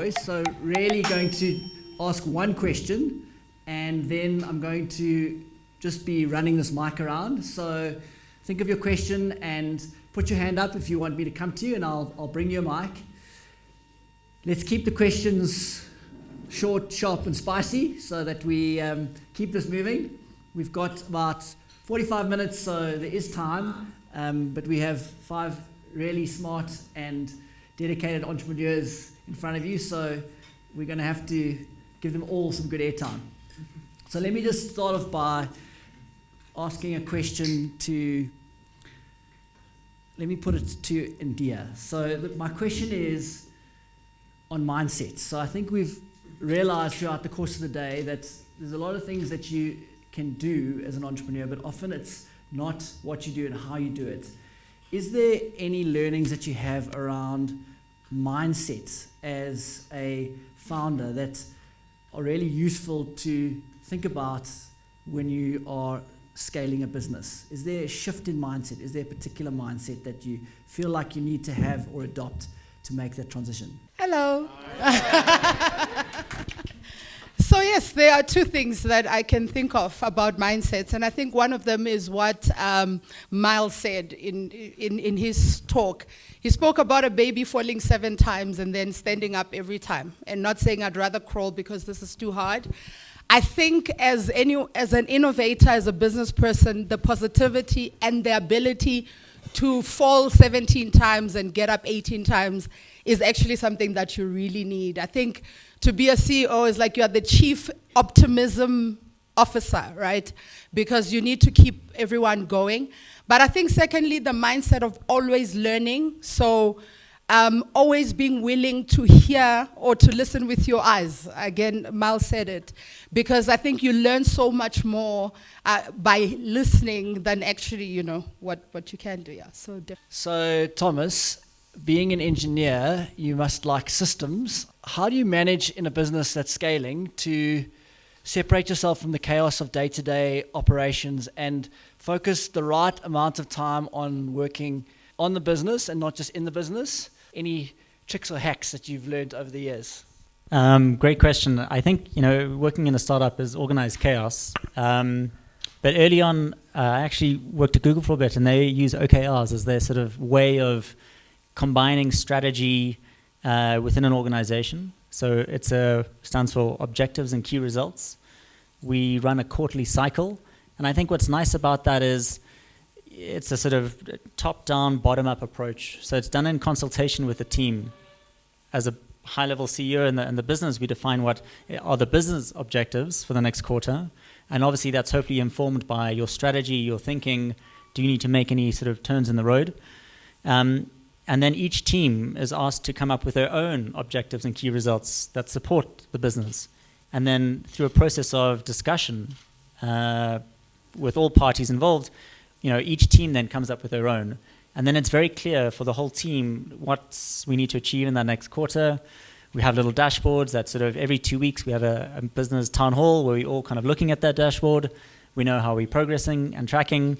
voice. So really going to ask one question, and then I'm going to just be running this mic around. So think of your question and put your hand up if you want me to come to you, and I'll bring you a mic. Let's keep the questions short, sharp, and spicy so that we keep this moving. We've got about 45 minutes, so there is time, but we have 5 really smart and dedicated entrepreneurs in front of you, so we're going to have to give them all some good airtime. So let me just start off by asking a question to, let me put it to Ndia. So my question is on mindset. So I think we've realized throughout the course of the day that there's a lot of things that you can do as an entrepreneur, but often it's not what you do and how you do it. Is there any learnings that you have around mindset as a founder that are really useful to think about when you are scaling a business? Is there a shift in mindset? Is there a particular mindset that you feel like you need to have or adopt to make that transition? Hello. So yes, there are 2 things that I can think of about mindsets, and I think one of them is what Miles said in his talk. He spoke about a baby falling 7 times and then standing up every time, and not saying I'd rather crawl because this is too hard. I think as an innovator, as a business person, the positivity and the ability to fall 17 times and get up 18 times is actually something that you really need. I think to be a CEO is like you are the chief optimism officer, right? Because you need to keep everyone going. But I think secondly, the mindset of always learning. So always being willing to hear or to listen with your eyes. Again, Miles said it. Because I think you learn so much more by listening than actually, what you can do. Yeah. So Thomas, being an engineer, you must like systems. How do you manage in a business that's scaling to separate yourself from the chaos of day-to-day operations and focus the right amount of time on working on the business and not just in the business? Any tricks or hacks that you've learned over the years? Great question. I think, working in a startup is organized chaos. But early on, I actually worked at Google for a bit, and they use OKRs as their sort of way of combining strategy within an organization. So it stands for objectives and key results. We run a quarterly cycle. And I think what's nice about that is it's a sort of top-down, bottom-up approach. So it's done in consultation with the team. As a high-level CEO in the business, we define what are the business objectives for the next quarter. And obviously that's hopefully informed by your strategy, your thinking. Do you need to make any sort of turns in the road? And then each team is asked to come up with their own objectives and key results that support the business. And then through a process of discussion with all parties involved, each team then comes up with their own. And then it's very clear for the whole team what we need to achieve in that next quarter. We have little dashboards that sort of every 2 weeks we have a business town hall where we're all kind of looking at that dashboard. We know how we're progressing and tracking.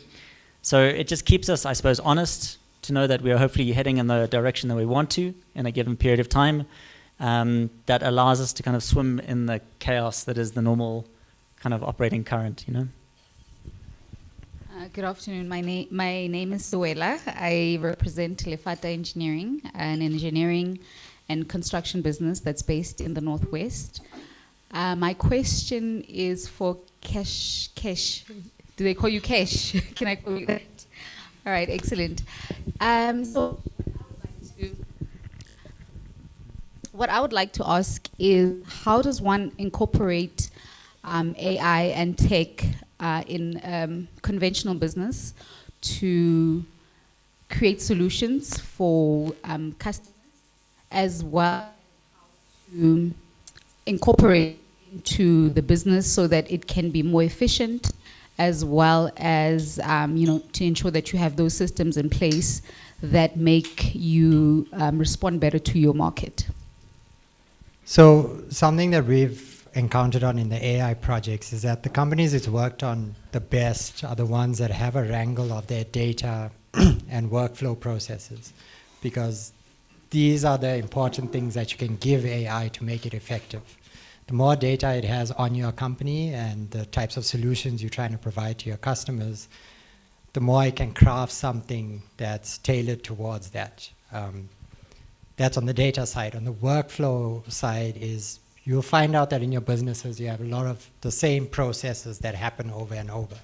So it just keeps us, I suppose, honest to know that we are hopefully heading in the direction that we want to in a given period of time. That allows us to kind of swim in the chaos that is the normal kind of operating current, Good afternoon. My name is Suela. I represent Lefata Engineering, an engineering and construction business that's based in the Northwest. My question is for Kesh. Do they call you Kesh? Can I call you that? All right, excellent. So what I would like to ask is, how does one incorporate AI and tech in conventional business to create solutions for customers, as well as to incorporate into the business so that it can be more efficient, as well as to ensure that you have those systems in place that make you respond better to your market? So something that we've encountered in the AI projects is that the companies it's worked on the best are the ones that have a wrangle of their data and workflow processes, because these are the important things that you can give AI to make it effective. The more data it has on your company and the types of solutions you're trying to provide to your customers, the more it can craft something that's tailored towards that. That's on the data side. On the workflow side is you'll find out that in your businesses you have a lot of the same processes that happen over and over.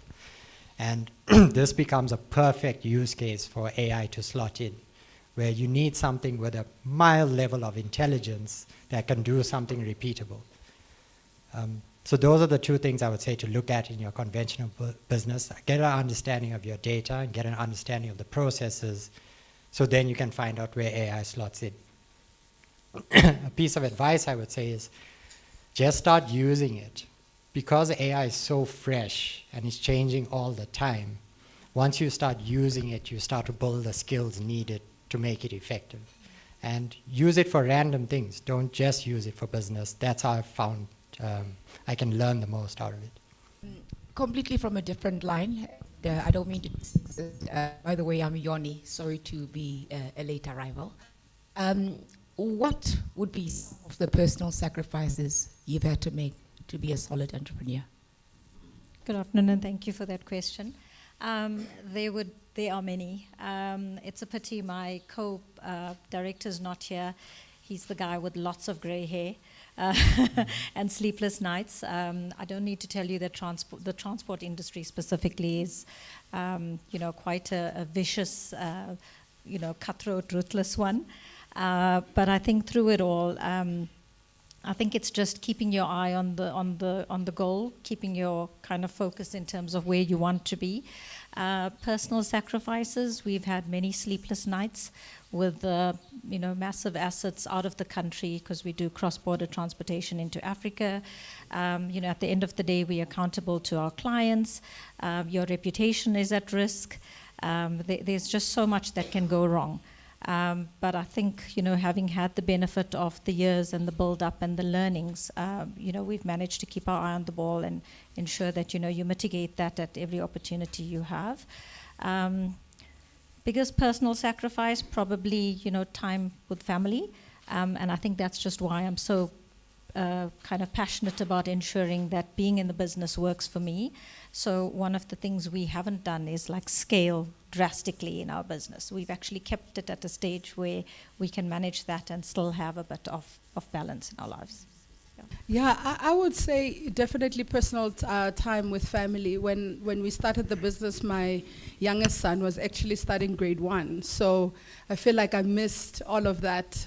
And this becomes a perfect use case for AI to slot in, where you need something with a mild level of intelligence that can do something repeatable. So those are the two things I would say to look at in your conventional business. Get an understanding of your data and get an understanding of the processes, so then you can find out where AI slots in. A piece of advice I would say is just start using it. Because AI is so fresh and it's changing all the time, once you start using it, you start to build the skills needed to make it effective. And use it for random things. Don't just use it for business. That's how I've found I can learn the most out of it. Completely from a different line. I don't mean to... by the way, I'm Yoni. Sorry to be a late arrival. What would be some of the personal sacrifices you've had to make to be a solid entrepreneur? Good afternoon, and thank you for that question. There are many. It's a pity my co-director's not here. He's the guy with lots of grey hair and sleepless nights. I don't need to tell you that the transport industry specifically is, quite a vicious, cutthroat, ruthless one. But I think through it all, I think it's just keeping your eye on the goal, keeping your kind of focus in terms of where you want to be. Personal sacrifices. We've had many sleepless nights with massive assets out of the country because we do cross-border transportation into Africa. At the end of the day, we're accountable to our clients. Your reputation is at risk. There's just so much that can go wrong. But I think, having had the benefit of the years and the build-up and the learnings, we've managed to keep our eye on the ball and ensure that, you mitigate that at every opportunity you have. Biggest personal sacrifice, probably, time with family. And I think that's just why I'm so kind of passionate about ensuring that being in the business works for me. So one of the things we haven't done is scale drastically in our business. We've actually kept it at a stage where we can manage that and still have a bit of balance in our lives. Yeah, I would say definitely personal time with family. When we started the business, my youngest son was actually starting grade 1. So I feel like I missed all of that,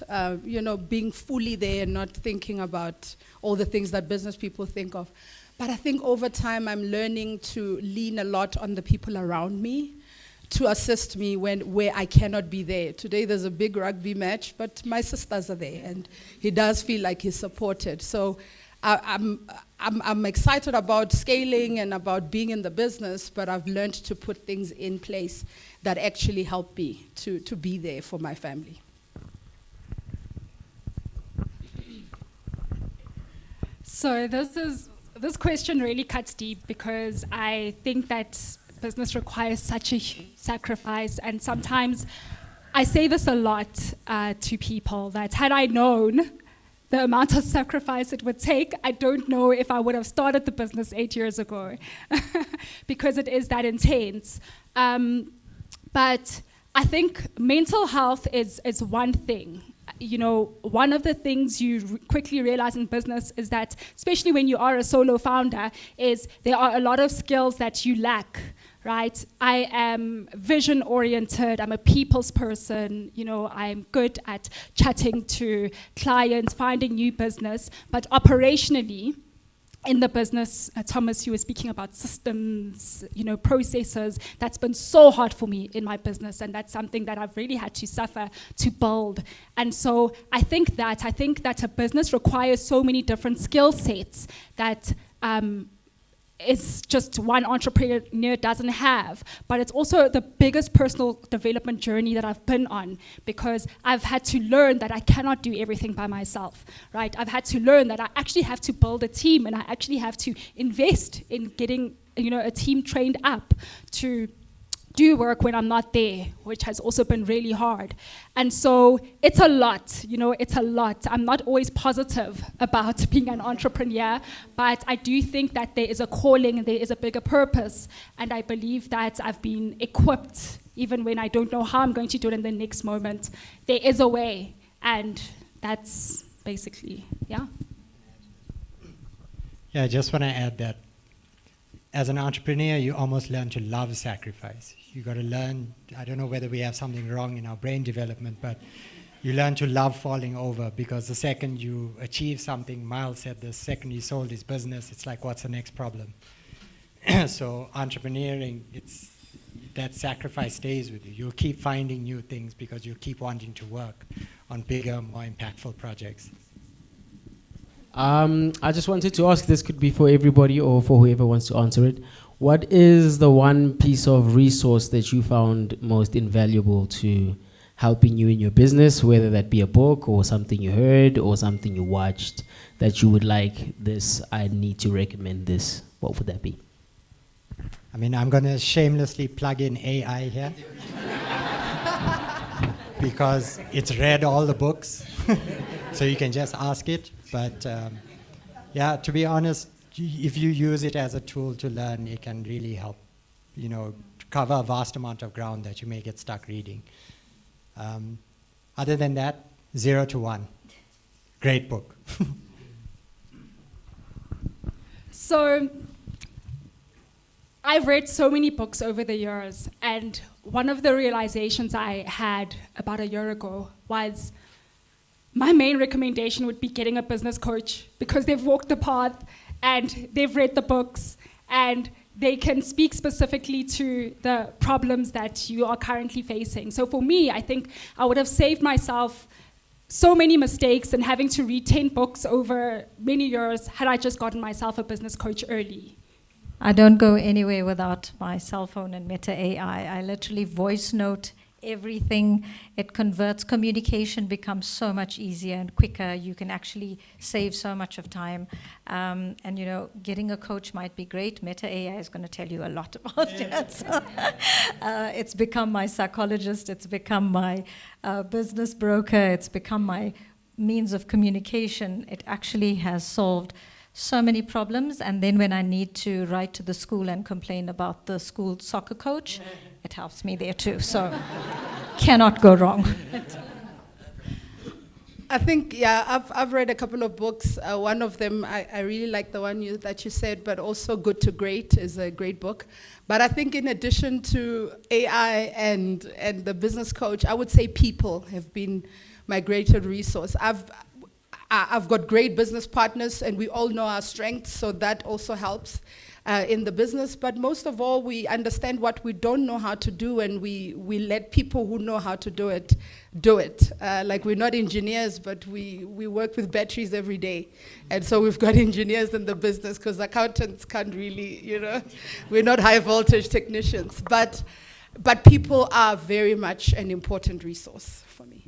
being fully there and not thinking about all the things that business people think of. But I think over time I'm learning to lean a lot on the people around me to assist me where I cannot be there. Today there's a big rugby match, but my sisters are there, and he does feel like he's supported. So I'm excited about scaling and about being in the business, but I've learned to put things in place that actually help me to be there for my family. So this question really cuts deep, because I think that business requires such a huge sacrifice, and sometimes I say this a lot to people, that had I known the amount of sacrifice it would take, I don't know if I would have started the business 8 years ago, because it is that intense. But I think mental health is one thing. One of the things you quickly realize in business is that, especially when you are a solo founder, is there are a lot of skills that you lack, right? I am vision oriented, I'm a people's person, I'm good at chatting to clients, finding new business, but operationally, in the business, Thomas, you were speaking about systems, processes. That's been so hard for me in my business, and that's something that I've really had to suffer to build. And so I think that a business requires so many different skill sets that is just one entrepreneur doesn't have. But it's also the biggest personal development journey that I've been on, because I've had to learn that I cannot do everything by myself, right? I've had to learn that I actually have to build a team, and I actually have to invest in getting a team trained up to do work when I'm not there, which has also been really hard. And so it's a lot, it's a lot. I'm not always positive about being an entrepreneur, but I do think that there is a calling and there is a bigger purpose. And I believe that I've been equipped, even when I don't know how I'm going to do it in the next moment. There is a way, and that's basically, yeah. Yeah, I just want to add that as an entrepreneur, you almost learn to love sacrifice. You got to learn, I don't know whether we have something wrong in our brain development, but you learn to love falling over, because the second you achieve something, Miles said the second he sold his business, it's like, what's the next problem? So entrepreneuring, that sacrifice stays with you. You'll keep finding new things because you keep wanting to work on bigger, more impactful projects. I just wanted to ask, this could be for everybody or for whoever wants to answer it. What is the one piece of resource that you found most invaluable to helping you in your business, whether that be a book or something you heard or something you watched that you would like, this, I need to recommend this? What would that be? I mean, I'm going to shamelessly plug in AI here because it's read all the books, so you can just ask it. But yeah, to be honest, if you use it as a tool to learn, it can really help, to cover a vast amount of ground that you may get stuck reading. Other than that, 0 to 1. Great book. So I've read so many books over the years, and one of the realizations I had about a year ago was my main recommendation would be getting a business coach, because they've walked the path and they've read the books and they can speak specifically to the problems that you are currently facing. So for me, I think I would have saved myself so many mistakes and having to read 10 books over many years had I just gotten myself a business coach early. I don't go anywhere without my cell phone and Meta AI. I literally voice note everything. It converts. Communication becomes so much easier and quicker. You can actually save so much of time. And getting a coach might be great. Meta AI is going to tell you a lot about that. So, it's become my psychologist. It's become my business broker. It's become my means of communication. It actually has solved so many problems. And then when I need to write to the school and complain about the school soccer coach, it helps me there too. So cannot go wrong. I think, yeah, I've read a couple of books. One of them, I really like the one that you said, but also Good to Great is a great book. But I think in addition to AI and the business coach, I would say people have been my greater resource. I've got great business partners, and we all know our strengths, so that also helps in the business. But most of all, we understand what we don't know how to do, and we let people who know how to do it. Like, we're not engineers, but we work with batteries every day. And so we've got engineers in the business, because accountants can't really, we're not high voltage technicians. But people are very much an important resource for me.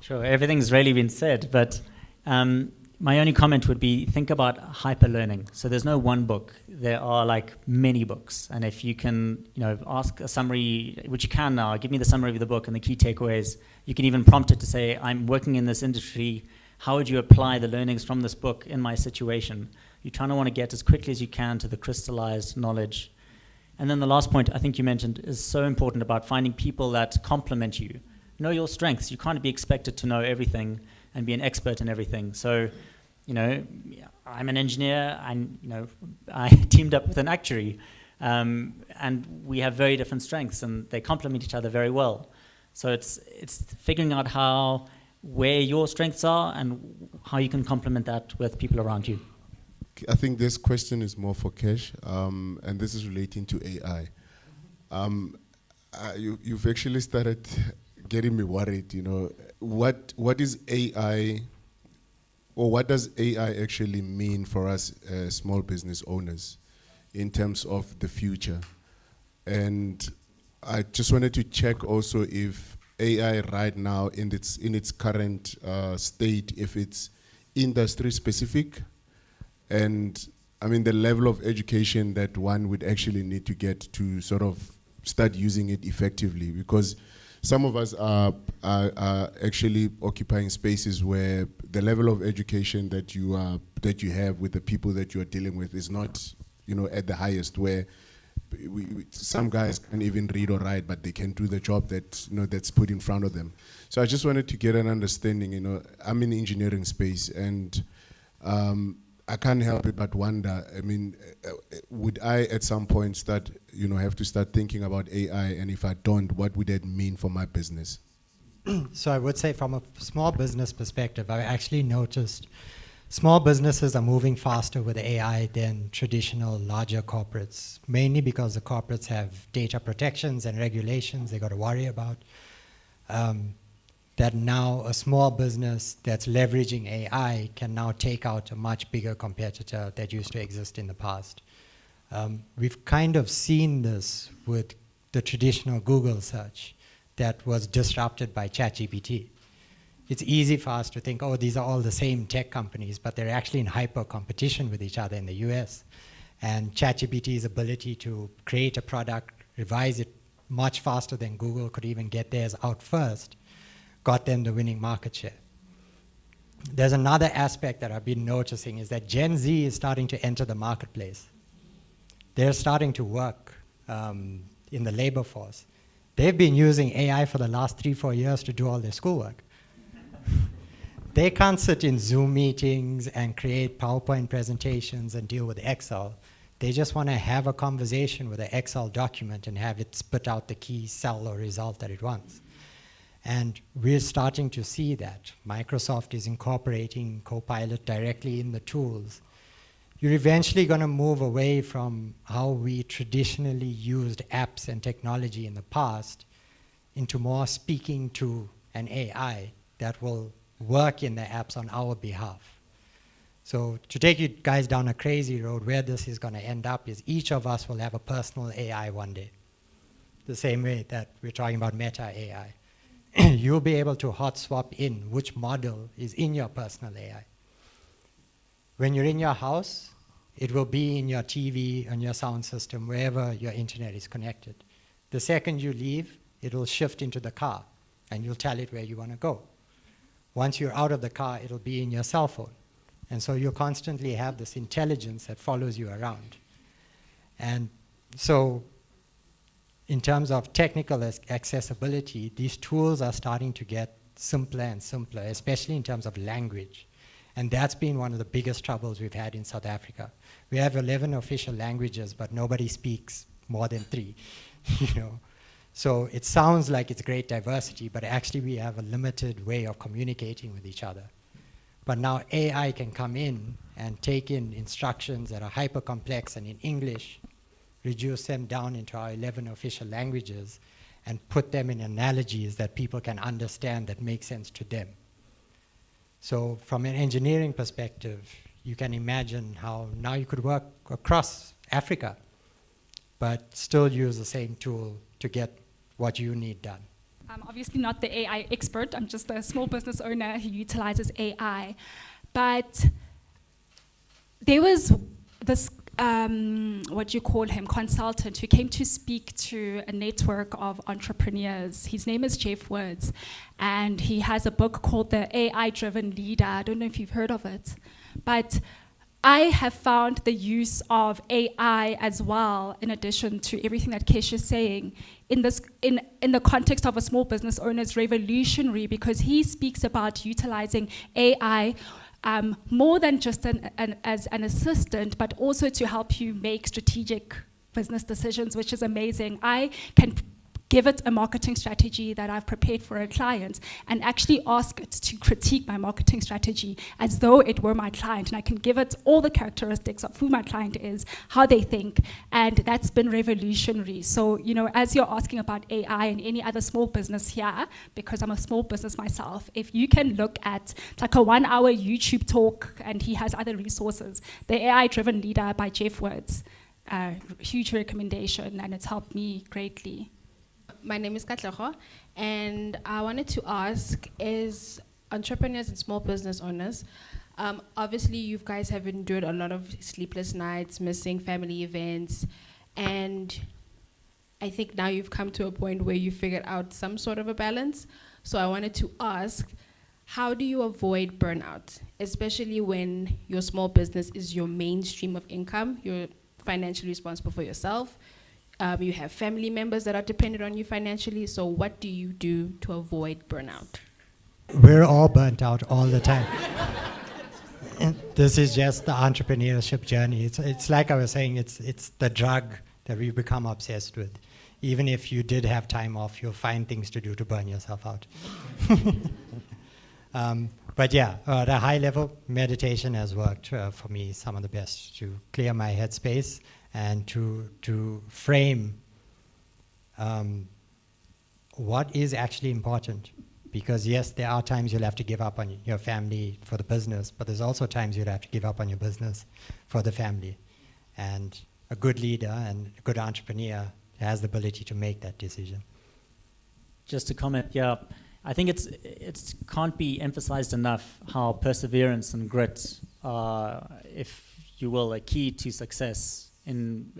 Sure, everything's really been said, but my only comment would be, think about hyper-learning. So there's no one book. There are like many books. And if you can, ask a summary, which you can now, give me the summary of the book and the key takeaways. You can even prompt it to say, I'm working in this industry. How would you apply the learnings from this book in my situation? You're trying to want to get as quickly as you can to the crystallized knowledge. And then the last point I think you mentioned is so important about finding people that complement you. Know your strengths. You can't be expected to know everything and be an expert in everything. So, I'm an engineer, and I teamed up with an actuary, and we have very different strengths, and they complement each other very well. So it's figuring out where your strengths are and how you can complement that with people around you. I think this question is more for Kesh, and this is relating to AI. You've actually started getting me worried. What is AI, or what does AI actually mean for us small business owners in terms of the future? And I just wanted to check also if AI right now in its current state, if it's industry specific, and I mean the level of education that one would actually need to get to sort of start using it effectively, because some of us are actually occupying spaces where the level of education that you have with the people that you are dealing with is not, at the highest, where some guys can't even read or write, but they can do the job that that's put in front of them. So I just wanted to get an understanding. I'm in the engineering space, and I can't help it but wonder. I mean, would I at some point start, have to start thinking about AI? And if I don't, what would that mean for my business? So I would say, from a small business perspective, I actually noticed small businesses are moving faster with AI than traditional larger corporates, mainly because the corporates have data protections and regulations they got to worry about. That now a small business that's leveraging AI can now take out a much bigger competitor that used to exist in the past. We've kind of seen this with the traditional Google search that was disrupted by ChatGPT. It's easy for us to think, oh, these are all the same tech companies, but they're actually in hyper competition with each other in the US. And ChatGPT's ability to create a product, revise it much faster than Google could even get theirs out first, got them the winning market share. There's another aspect that I've been noticing, is that Gen Z is starting to enter the marketplace. They're starting to work in the labor force. They've been using AI for the last 3-4 years to do all their schoolwork. They can't sit in Zoom meetings and create PowerPoint presentations and deal with Excel. They just want to have a conversation with an Excel document and have it spit out the key cell or result that it wants. And we're starting to see that. Microsoft is incorporating Copilot directly in the tools. You're eventually going to move away from how we traditionally used apps and technology in the past into more speaking to an AI that will work in the apps on our behalf. So to take you guys down a crazy road, where this is going to end up is each of us will have a personal AI one day. The same way that we're talking about Meta AI. You'll be able to hot swap in which model is in your personal AI. When you're in your house, it will be in your TV, on your sound system, wherever your internet is connected. The second you leave, it will shift into the car, and you'll tell it where you want to go. Once you're out of the car, it'll be in your cell phone. And so you constantly have this intelligence that follows you around. And so in terms of technical accessibility, these tools are starting to get simpler and simpler, especially in terms of language. And that's been one of the biggest troubles we've had in South Africa. We have 11 official languages, but nobody speaks more than 3, So it sounds like it's great diversity, but actually we have a limited way of communicating with each other. But now AI can come in and take in instructions that are hyper complex and in English, reduce them down into our 11 official languages, and put them in analogies that people can understand that make sense to them. So from an engineering perspective, you can imagine how now you could work across Africa, but still use the same tool to get what you need done. I'm obviously not the AI expert. I'm just a small business owner who utilizes AI. But there was this, consultant who came to speak to a network of entrepreneurs. His name is Jeff Woods, and he has a book called The AI-Driven Leader. I don't know if you've heard of it, but I have found the use of AI as well, in addition to everything that Kesh is saying, in the context of a small business owner, is revolutionary, because he speaks about utilizing AI more than just as an assistant, but also to help you make strategic business decisions, which is amazing. I can give it a marketing strategy that I've prepared for a client and actually ask it to critique my marketing strategy as though it were my client. And I can give it all the characteristics of who my client is, how they think, and that's been revolutionary. So, as you're asking about AI and any other small business here, because I'm a small business myself, if you can look at like a 1-hour YouTube talk, and he has other resources, The AI-Driven Leader by Jeff Woods, huge recommendation, and it's helped me greatly. My name is Katleho, and I wanted to ask, as entrepreneurs and small business owners, obviously you guys have endured a lot of sleepless nights, missing family events, and I think now you've come to a point where you figured out some sort of a balance. So I wanted to ask, how do you avoid burnout, especially when your small business is your main stream of income? You're financially responsible for yourself. You have family members that are dependent on you financially. So what do you do to avoid burnout? We're all burnt out all the time. And this is just the entrepreneurship journey. It's like I was saying, it's the drug that we become obsessed with. Even if you did have time off, you'll find things to do to burn yourself out. But yeah, at a high level, meditation has worked for me some of the best to clear my headspace and to frame what is actually important. Because yes, there are times you'll have to give up on your family for the business, but there's also times you'll have to give up on your business for the family. And a good leader and a good entrepreneur has the ability to make that decision. Just to comment, yeah, I think it can't be emphasized enough how perseverance and grit are, if you will, a key to success in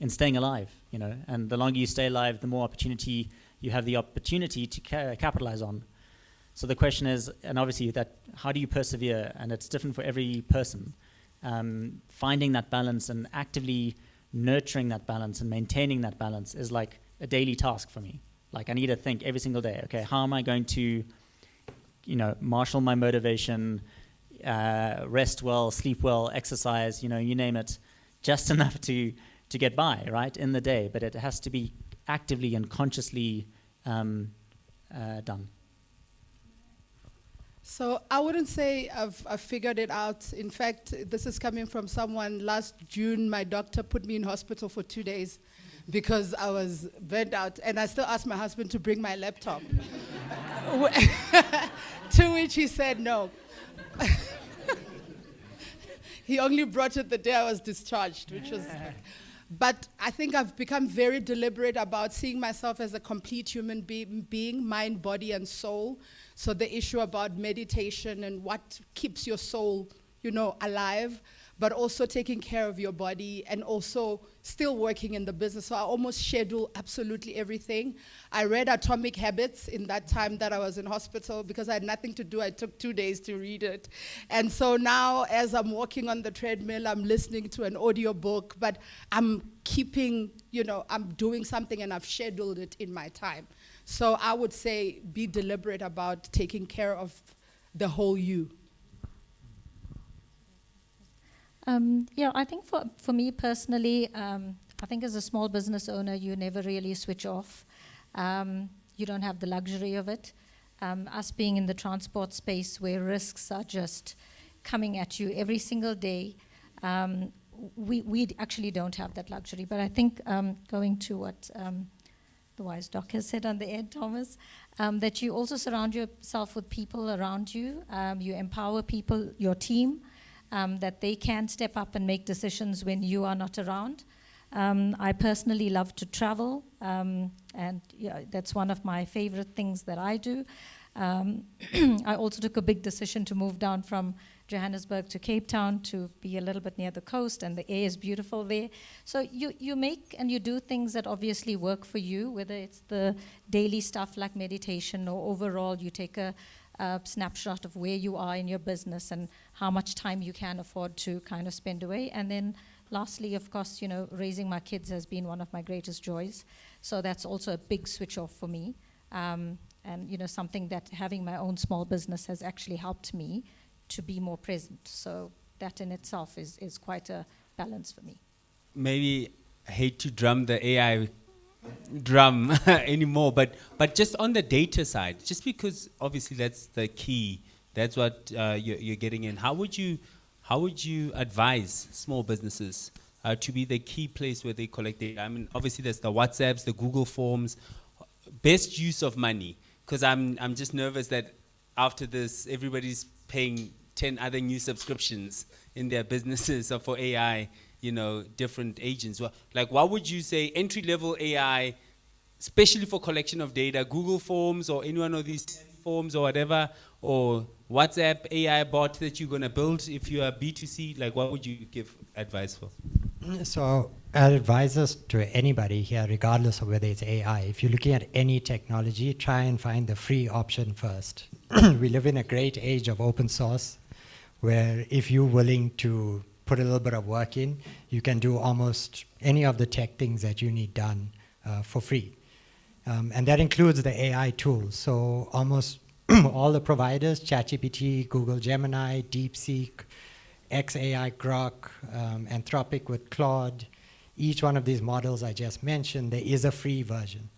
staying alive. You know, and the longer you stay alive, the more opportunity you have the opportunity to capitalize on. So the question is, and obviously that, how do you persevere? And it's different for every person. Finding that balance and actively nurturing that balance and maintaining that balance is like a daily task for me. Like I need to think every single day, okay, how am I going to, you know, marshal my motivation, rest well, sleep well, exercise, you know, you name it, just enough to get by, right, in the day. But it has to be actively and consciously done. So I wouldn't say I've figured it out. In fact, this is coming from someone. Last June, my doctor put me in hospital for 2 days because I was burnt out. And I still asked my husband to bring my laptop. To which he said no. He only brought it the day I was discharged, which was... But I think I've become very deliberate about seeing myself as a complete human being, mind, body, and soul. So the issue about meditation and what keeps your soul, you know, alive, but also taking care of your body and also still working in the business. So I almost schedule absolutely everything. I read Atomic Habits in that time that I was in hospital because I had nothing to do. I took 2 days to read it. And so now as I'm walking on the treadmill, I'm listening to an audiobook, but I'm keeping, you know, I'm doing something and I've scheduled it in my time. So I would say be deliberate about taking care of the whole you. Yeah, I think for me personally, I think as a small business owner, you never really switch off. You don't have the luxury of it. Us being in the transport space where risks are just coming at you every single day, we actually don't have that luxury. But I think going to what the wise doc has said on the end, Thomas, that you also surround yourself with people around you. You empower people, your team, that they can step up and make decisions when you are not around. I personally love to travel, and yeah, that's one of my favorite things that I do. I also took a big decision to move down from Johannesburg to Cape Town to be a little bit near the coast, and the air is beautiful there. So you make and you do things that obviously work for you, whether it's the daily stuff like meditation or overall you take a snapshot of where you are in your business and how much time you can afford to kind of spend away. And then lastly, of course, you know, raising my kids has been one of my greatest joys. So that's also a big switch off for me. And, you know, something that having my own small business has actually helped me to be more present. So that in itself is quite a balance for me. Maybe I hate to drum the AI drum anymore, but just on the data side, just because obviously that's the key, that's what you're getting in. How would you advise small businesses to be the key place where they collect data? I mean, obviously there's the WhatsApps, the Google Forms, best use of money. Because I'm just nervous that after this, everybody's paying 10 other new subscriptions in their businesses or for AI. You know, different agents. Well, like, what would you say entry-level AI, especially for collection of data, Google Forms or any one of these forms or whatever, or WhatsApp AI bot that you're going to build if you are B2C? Like, what would you give advice for? So I'll advise this to anybody here, regardless of whether it's AI. If you're looking at any technology, try and find the free option first. We live in a great age of open source, where if you're willing to put a little bit of work in, you can do almost any of the tech things that you need done for free. And that includes the AI tools. So almost all the providers, ChatGPT, Google Gemini, DeepSeek, XAI, Grok, Anthropic with Claude, each one of these models I just mentioned, there is a free version.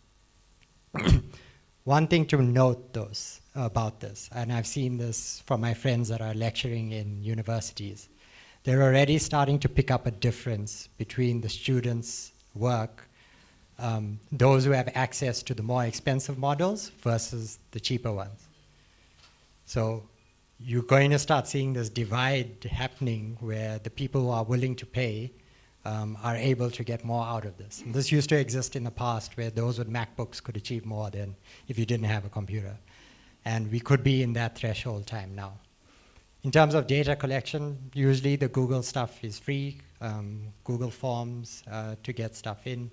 One thing to note about this, and I've seen this from my friends that are lecturing in universities, they're already starting to pick up a difference between the students' work, those who have access to the more expensive models versus the cheaper ones. So you're going to start seeing this divide happening where the people who are willing to pay are able to get more out of this. And this used to exist in the past where those with MacBooks could achieve more than if you didn't have a computer. And we could be in that threshold time now. In terms of data collection, usually the Google stuff is free, Google Forms to get stuff in.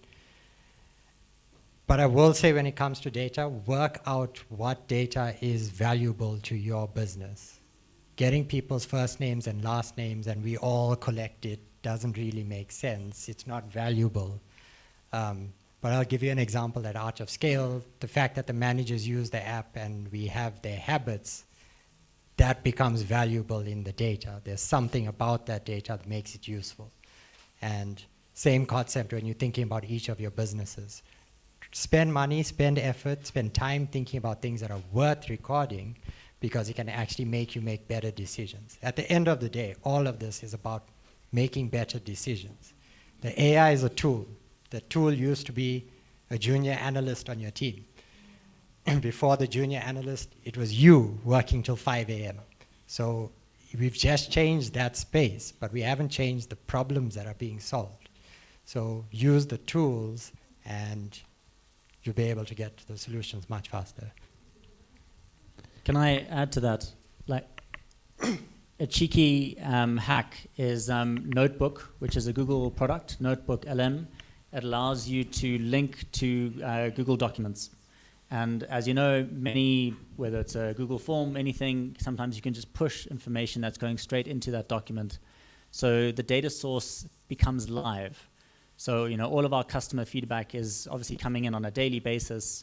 But I will say when it comes to data, work out what data is valuable to your business. Getting people's first names and last names and we all collect it doesn't really make sense. It's not valuable. But I'll give you an example at Art of Scale. The fact that the managers use the app and we have their habits, that becomes valuable in the data. There's something about that data that makes it useful. And same concept when you're thinking about each of your businesses. Spend money, spend effort, spend time thinking about things that are worth recording because it can actually make you make better decisions. At the end of the day, all of this is about making better decisions. The AI is a tool. The tool used to be a junior analyst on your team. And before the junior analyst, it was you working till 5 a.m. So we've just changed that space, but we haven't changed the problems that are being solved. So use the tools and you'll be able to get to the solutions much faster. Can I add to that? Like a cheeky hack is Notebook, which is a Google product, Notebook LM. It allows you to link to Google Documents. And as you know, whether it's a Google form, anything, sometimes you can just push information that's going straight into that document. So the data source becomes live. So, all of our customer feedback is obviously coming in on a daily basis.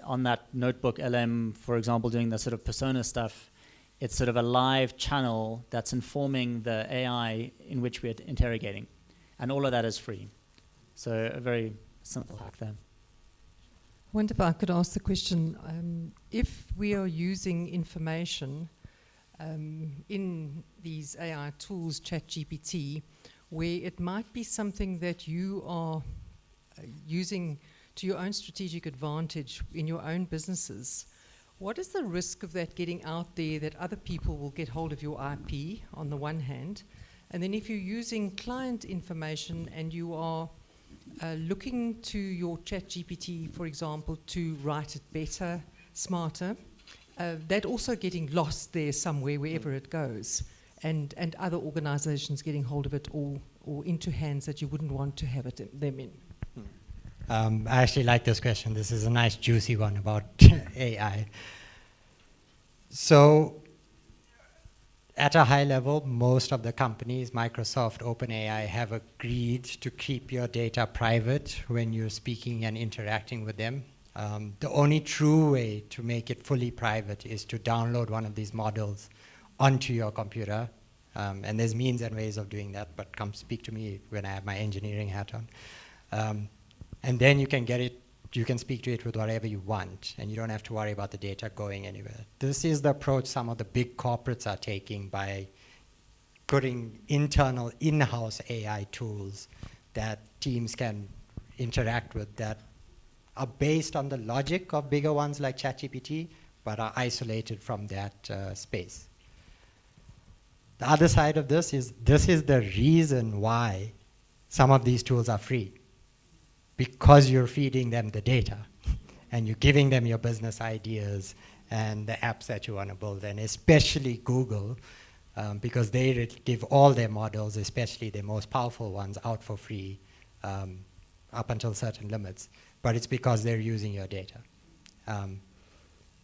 On that Notebook LM, for example, doing the sort of persona stuff, it's sort of a live channel that's informing the AI in which we're interrogating. And all of that is free. So a very simple hack there. I wonder if I could ask the question, if we are using information in these AI tools, ChatGPT, where it might be something that you are using to your own strategic advantage in your own businesses, what is the risk of that getting out there that other people will get hold of your IP on the one hand? And then if you're using client information and you are looking to your ChatGPT, for example, to write it better, smarter, that also getting lost there somewhere, wherever it goes, and other organizations getting hold of it or into hands that you wouldn't want to have them in. I actually like this question. This is a nice juicy one about AI. So at a high level, most of the companies, Microsoft, OpenAI, have agreed to keep your data private when you're speaking and interacting with them. The only true way to make it fully private is to download one of these models onto your computer. And there's means and ways of doing that, but come speak to me when I have my engineering hat on. And then you can get it, you can speak to it with whatever you want, and you don't have to worry about the data going anywhere. This is the approach some of the big corporates are taking by putting internal in-house AI tools that teams can interact with that are based on the logic of bigger ones like ChatGPT, but are isolated from that space. The other side of this is the reason why some of these tools are free. Because you're feeding them the data and you're giving them your business ideas and the apps that you want to build. And especially Google, because they give all their models, especially their most powerful ones, out for free up until certain limits. But it's because they're using your data.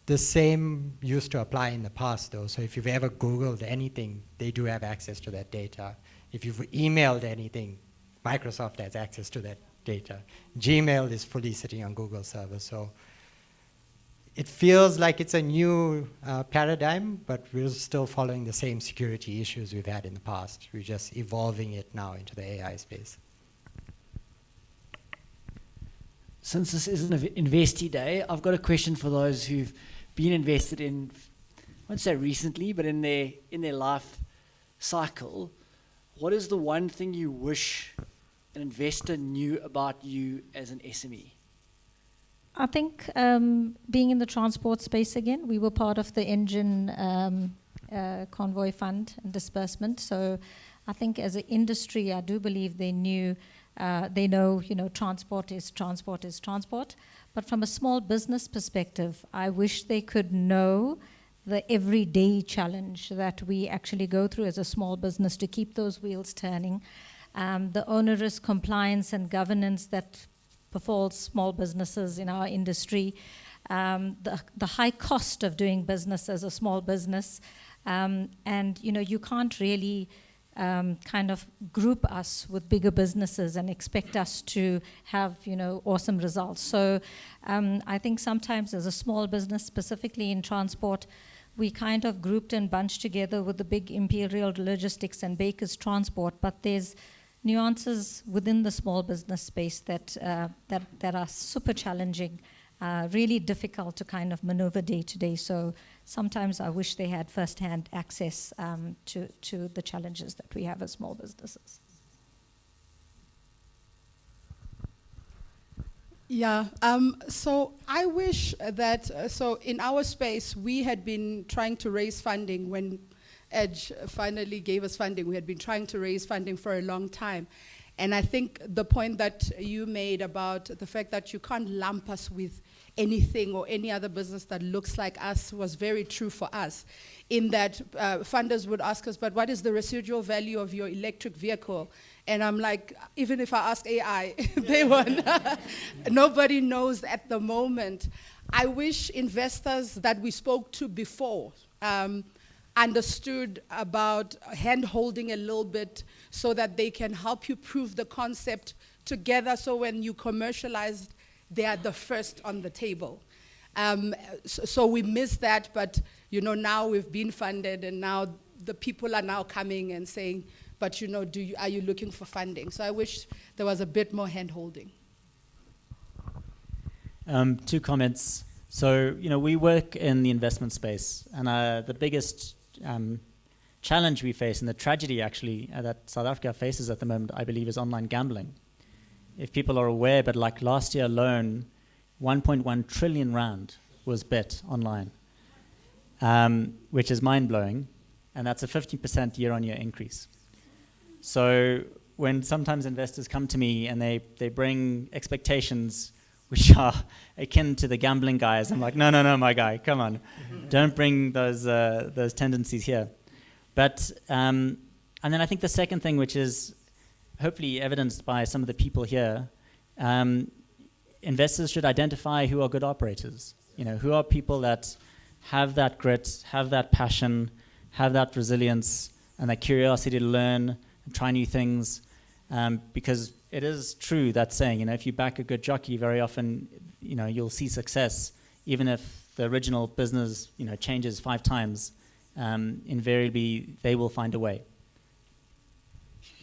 The same used to apply in the past, though. So if you've ever Googled anything, they do have access to that data. If you've emailed anything, Microsoft has access to that data. Gmail is fully sitting on Google servers. So it feels like it's a new paradigm, but we're still following the same security issues we've had in the past. We're just evolving it now into the AI space. Since this is an Investee Day, I've got a question for those who've been invested in, I won't say recently, but in their life cycle. What is the one thing you wish an investor knew about you as an SME? I think being in the transport space again, we were part of the engine convoy fund and disbursement. So I think as an industry, I do believe they know, transport is transport. But from a small business perspective, I wish they could know the everyday challenge that we actually go through as a small business to keep those wheels turning, the onerous compliance and governance that befalls small businesses in our industry, the high cost of doing business as a small business, and you can't really kind of group us with bigger businesses and expect us to have awesome results. So I think sometimes as a small business, specifically in transport, we kind of grouped and bunched together with the big Imperial Logistics and Baker's Transport, but there's nuances within the small business space that are super challenging, really difficult to kind of maneuver day to day. So sometimes I wish they had first-hand access to the challenges that we have as small businesses. Yeah, so I wish that, so in our space, we had been trying to raise funding when Edge finally gave us funding. We had been trying to raise funding for a long time. And I think the point that you made about the fact that you can't lump us with anything or any other business that looks like us was very true for us, in that funders would ask us, but what is the residual value of your electric vehicle? And I'm like, even if I ask AI, they won't. Nobody knows at the moment. I wish investors that we spoke to before understood about hand-holding a little bit so that they can help you prove the concept together, so when you commercialize, they are the first on the table. So we missed that, but now we've been funded, and now the people are now coming and saying, but are you looking for funding? So I wish there was a bit more hand-holding. 2 comments. So, we work in the investment space, and the biggest challenge we face, and the tragedy actually that South Africa faces at the moment, I believe, is online gambling. If people are aware, but like last year alone, 1.1 trillion rand was bet online, which is mind-blowing, and that's a 50% year-on-year increase. So when sometimes investors come to me and they bring expectations which are akin to the gambling guys, I'm like, no, my guy, come on. Don't bring those tendencies here. But, and then I think the second thing, which is hopefully evidenced by some of the people here, investors should identify who are good operators. Who are people that have that grit, have that passion, have that resilience, and that curiosity to learn and try new things. Because it is true, that saying, if you back a good jockey, very often, you'll see success, even if the original business, changes 5 times, invariably they will find a way.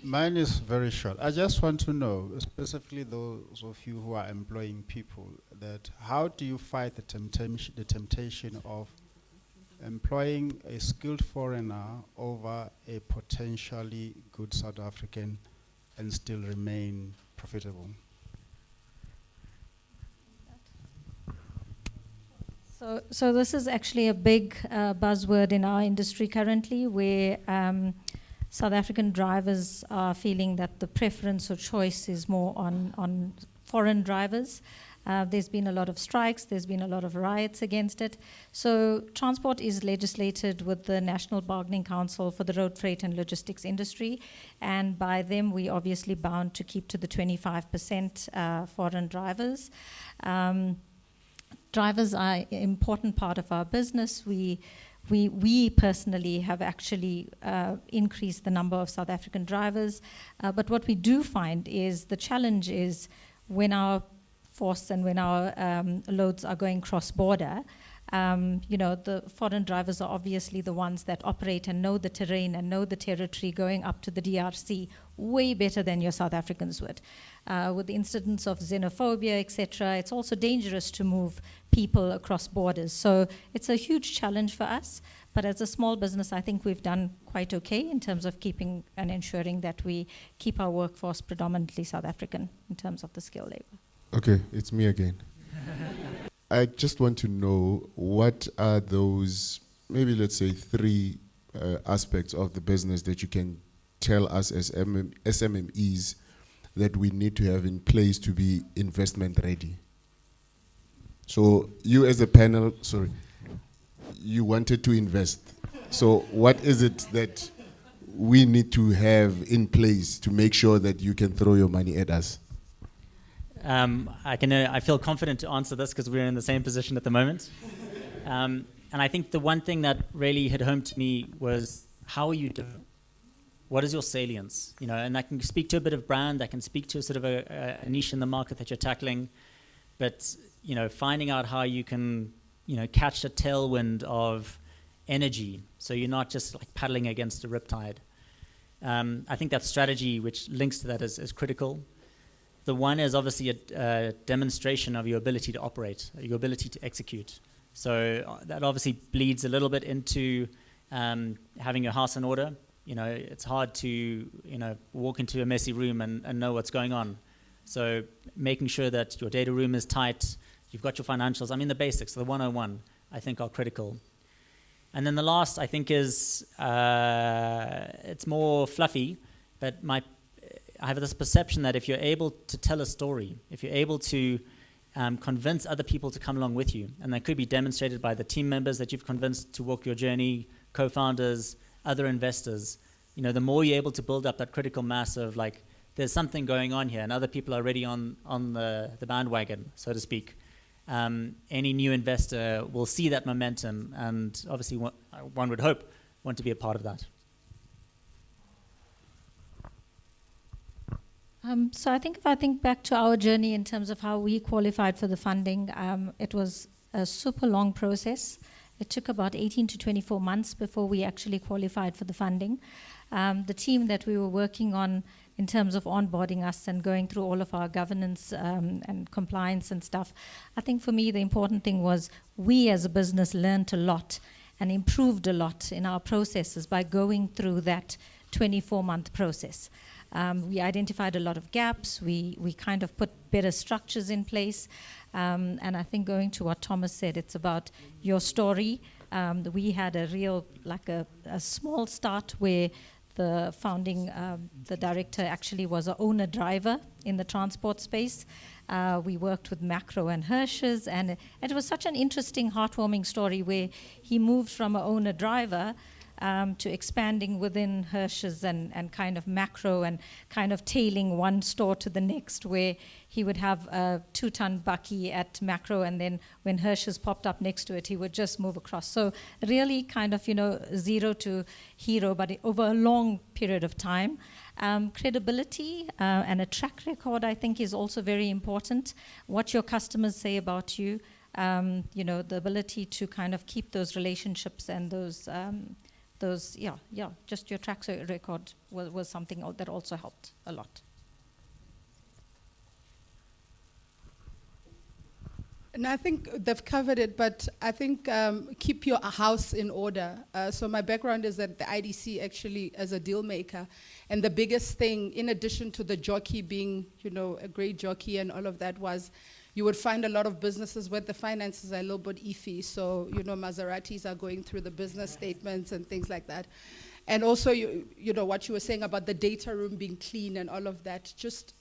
Mine is very short. I just want to know, specifically those of you who are employing people, that how do you fight the temptation of employing a skilled foreigner over a potentially good South African and still remain profitable? So this is actually a big buzzword in our industry currently, where South African drivers are feeling that the preference or choice is more on foreign drivers. There's been a lot of strikes, there's been a lot of riots against it. So transport is legislated with the National Bargaining Council for the road freight and logistics industry, and by them we obviously bound to keep to the 25% foreign drivers. Drivers are an important part of our business. We personally have actually increased the number of South African drivers, but what we do find is the challenge is when our force and when our loads are going cross-border, the foreign drivers are obviously the ones that operate and know the terrain and know the territory going up to the DRC way better than your South Africans would. With the incidents of xenophobia, etc., it's also dangerous to move people across borders. So it's a huge challenge for us. But as a small business, I think we've done quite okay in terms of keeping and ensuring that we keep our workforce predominantly South African in terms of the skilled labor. Okay, it's me again. I just want to know, what are those, maybe let's say 3 aspects of the business that you can tell us as SMMEs that we need to have in place to be investment ready? So you as a panel, you wanted to invest. So what is it that we need to have in place to make sure that you can throw your money at us? I feel confident to answer this because we're in the same position at the moment. And I think the one thing that really hit home to me was, how are you different? What is your salience? And I can speak to a bit of brand, I can speak to sort of a niche in the market that you're tackling, but finding out how you can catch a tailwind of energy, so you're not just like paddling against a riptide. I think that strategy, which links to that, is critical. The one is obviously a demonstration of your ability to operate, your ability to execute. So that obviously bleeds a little bit into having your house in order. It's hard to walk into a messy room and know what's going on. So making sure that your data room is tight, you've got your financials. I mean, the basics, the 101, I think are critical. And then the last, I think, is it's more fluffy, but I have this perception that if you're able to tell a story, if you're able to convince other people to come along with you, and that could be demonstrated by the team members that you've convinced to walk your journey, co-founders, other investors, the more you're able to build up that critical mass of like, there's something going on here and other people are already on the bandwagon, so to speak. Any new investor will see that momentum and obviously one would hope want to be a part of that. So I think if I think back to our journey in terms of how we qualified for the funding, it was a super long process. It took about 18 to 24 months before we actually qualified for the funding. The team that we were working on in terms of onboarding us and going through all of our governance and compliance and stuff, I think for me the important thing was we as a business learned a lot and improved a lot in our processes by going through that 24-month process. We identified a lot of gaps. We kind of put better structures in place. And I think going to what Thomas said, it's about your story. We had a real, like a small start where the founding, the director actually was an owner-driver in the transport space. We worked with Macro and Hirsch's, and it was such an interesting, heartwarming story where he moved from an owner-driver to expanding within Hirsch's and kind of Macro and kind of tailing one store to the next, where he would have a 2-ton bucky at Macro, and then when Hirsch's popped up next to it, he would just move across. So really kind of, zero to hero, but over a long period of time. Credibility and a track record, I think, is also very important. What your customers say about you, the ability to kind of keep those relationships and those just your track record was something that also helped a lot. And I think they've covered it, but I think keep your house in order. So my background is at the IDC actually as a deal maker. And the biggest thing, in addition to the jockey being, a great jockey and all of that, was you would find a lot of businesses where the finances are a little bit iffy. So, Maseratis are going through the business statements and things like that. And also, you know, what you were saying about the data room being clean and all of that, just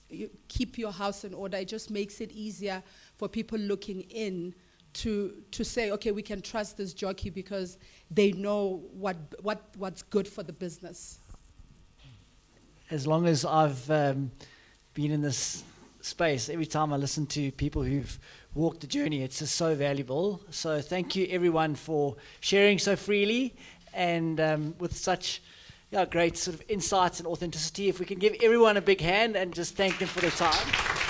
keep your house in order. It just makes it easier for people looking in to say, okay, we can trust this jockey because they know what's good for the business. As long as I've been in this space, every time I listen to people who've walked the journey, it's just so valuable. So thank you everyone for sharing so freely and with such great sort of insights and authenticity. If we can give everyone a big hand and just thank them for their time.